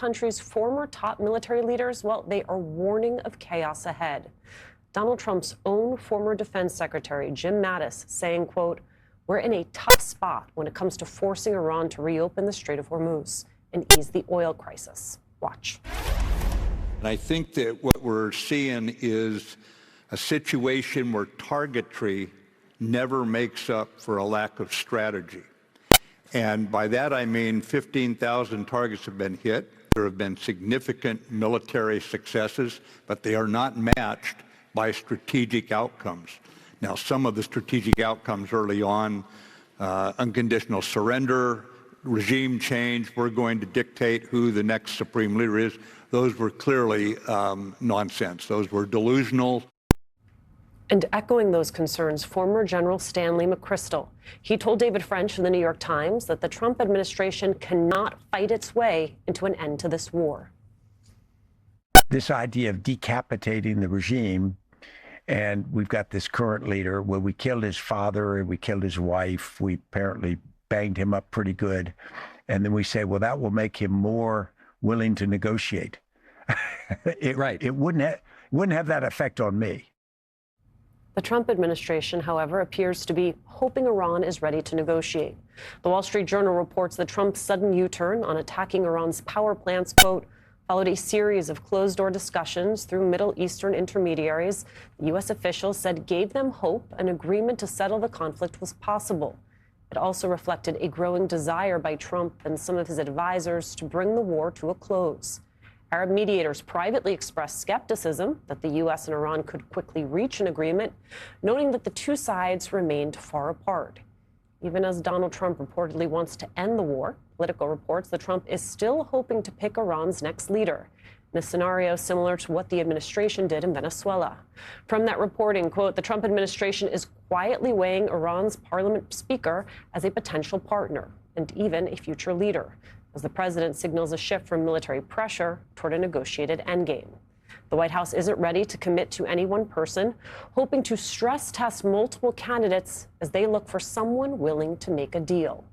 country's former top military leaders, well, they are warning of chaos ahead. Donald Trump's own former defense secretary, Jim Mattis, saying, quote, "We're in a tough spot when it comes to forcing Iran to reopen the Strait of Hormuz and ease the oil crisis." Watch. And I think that what we're seeing is a situation where targetry never makes up for a lack of strategy. And by that I mean 15,000 targets have been hit. There have been significant military successes, but they are not matched by strategic outcomes. Now, some of the strategic outcomes early on, unconditional surrender, regime change, we're going to dictate who the next supreme leader is. Those were clearly nonsense. Those were delusional. And echoing those concerns, former General Stanley McChrystal, he told David French of the New York Times that the Trump administration cannot fight its way into an end to this war. This idea of decapitating the regime, and we've got this current leader where we killed his father and we killed his wife. We apparently banged him up pretty good. And then we say, well, that will make him more willing to negotiate. It wouldn't have that effect on me. The Trump administration, however, appears to be hoping Iran is ready to negotiate. The Wall Street Journal reports that Trump's sudden U-turn on attacking Iran's power plants, quote, followed a series of closed-door discussions through Middle Eastern intermediaries. U.S. officials said gave them hope an agreement to settle the conflict was possible. It also reflected a growing desire by Trump and some of his advisors to bring the war to a close. Arab mediators privately expressed skepticism that the U.S. and Iran could quickly reach an agreement, noting that the two sides remained far apart. Even as Donald Trump reportedly wants to end the war, Politico reports that Trump is still hoping to pick Iran's next leader, in a scenario similar to what the administration did in Venezuela. From that reporting, quote, the Trump administration is quietly weighing Iran's parliament speaker as a potential partner and even a future leader, as the president signals a shift from military pressure toward a negotiated endgame. The White House isn't ready to commit to any one person, hoping to stress test multiple candidates as they look for someone willing to make a deal.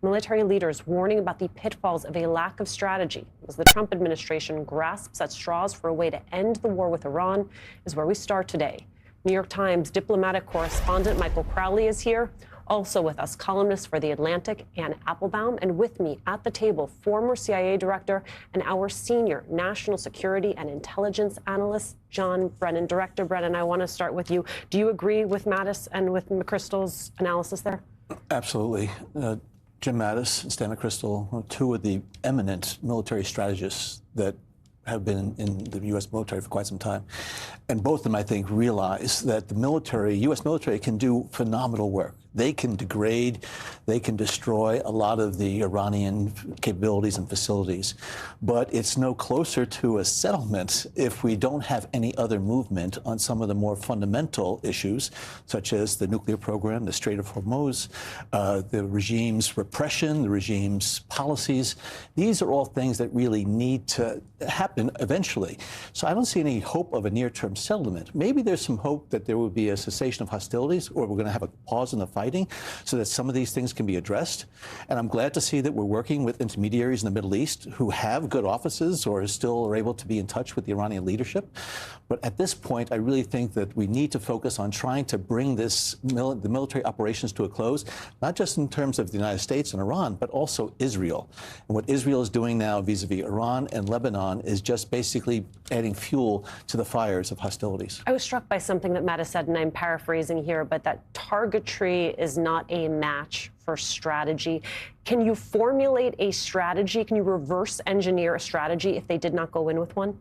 Military leaders warning about the pitfalls of a lack of strategy as the Trump administration grasps at straws for a way to end the war with Iran is where we start today. New York Times diplomatic correspondent Michael Crowley is here. Also with us, columnist for The Atlantic, Ann Applebaum, and with me at the table, former CIA director and our senior national security and intelligence analyst, John Brennan. Director Brennan, I want to start with you. Do you agree with Mattis and with McChrystal's analysis there? Absolutely. Jim Mattis and Stan McChrystal, two of the eminent military strategists that have been in the U.S. military for quite some time. And both of them, I think, realize that the military, U.S. military, can do phenomenal work. They can degrade, they can destroy a lot of the Iranian capabilities and facilities. But it's no closer to a settlement if we don't have any other movement on some of the more fundamental issues, such as the nuclear program, the Strait of Hormuz, the regime's repression, the regime's policies. These are all things that really need to happen eventually. So I don't see any hope of a near-term settlement. Maybe there's some hope that there will be a cessation of hostilities, or we're going to have a pause in the fighting so that some of these things can be addressed. And I'm glad to see that we're working with intermediaries in the Middle East who have good offices or still are able to be in touch with the Iranian leadership. But at this point, I really think that we need to focus on trying to bring the military operations to a close, not just in terms of the United States and Iran, but also Israel. And what Israel is doing now vis-a-vis Iran and Lebanon is just basically adding fuel to the fires of hostilities. I was struck by something that Mattis said, and I'm paraphrasing here, but that targetry is not a match for strategy. Can you formulate a strategy? Can you reverse engineer a strategy if they did not go in with one?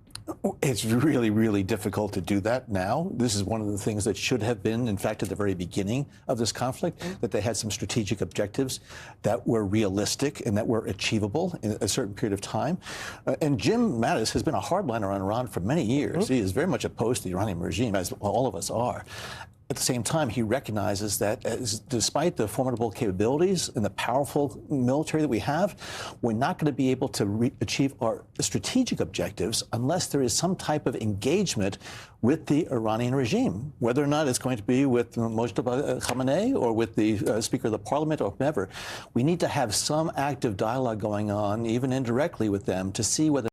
It's really, really difficult to do that now. This is one of the things that should have been, in fact, at the very beginning of this conflict, that they had some strategic objectives that were realistic and that were achievable in a certain period of time. And Jim Mattis has been a hardliner on Iran for many years. He is very much opposed to the Iranian regime, as all of us are. at the same time, he recognizes that despite the formidable capabilities and the powerful military that we have, we're not going to be able to achieve our strategic objectives unless there is some type of engagement with the Iranian regime, whether or not it's going to be with Mojtaba Khamenei or with the Speaker of the Parliament or whomever. We need to have some active dialogue going on, even indirectly with them, to see whether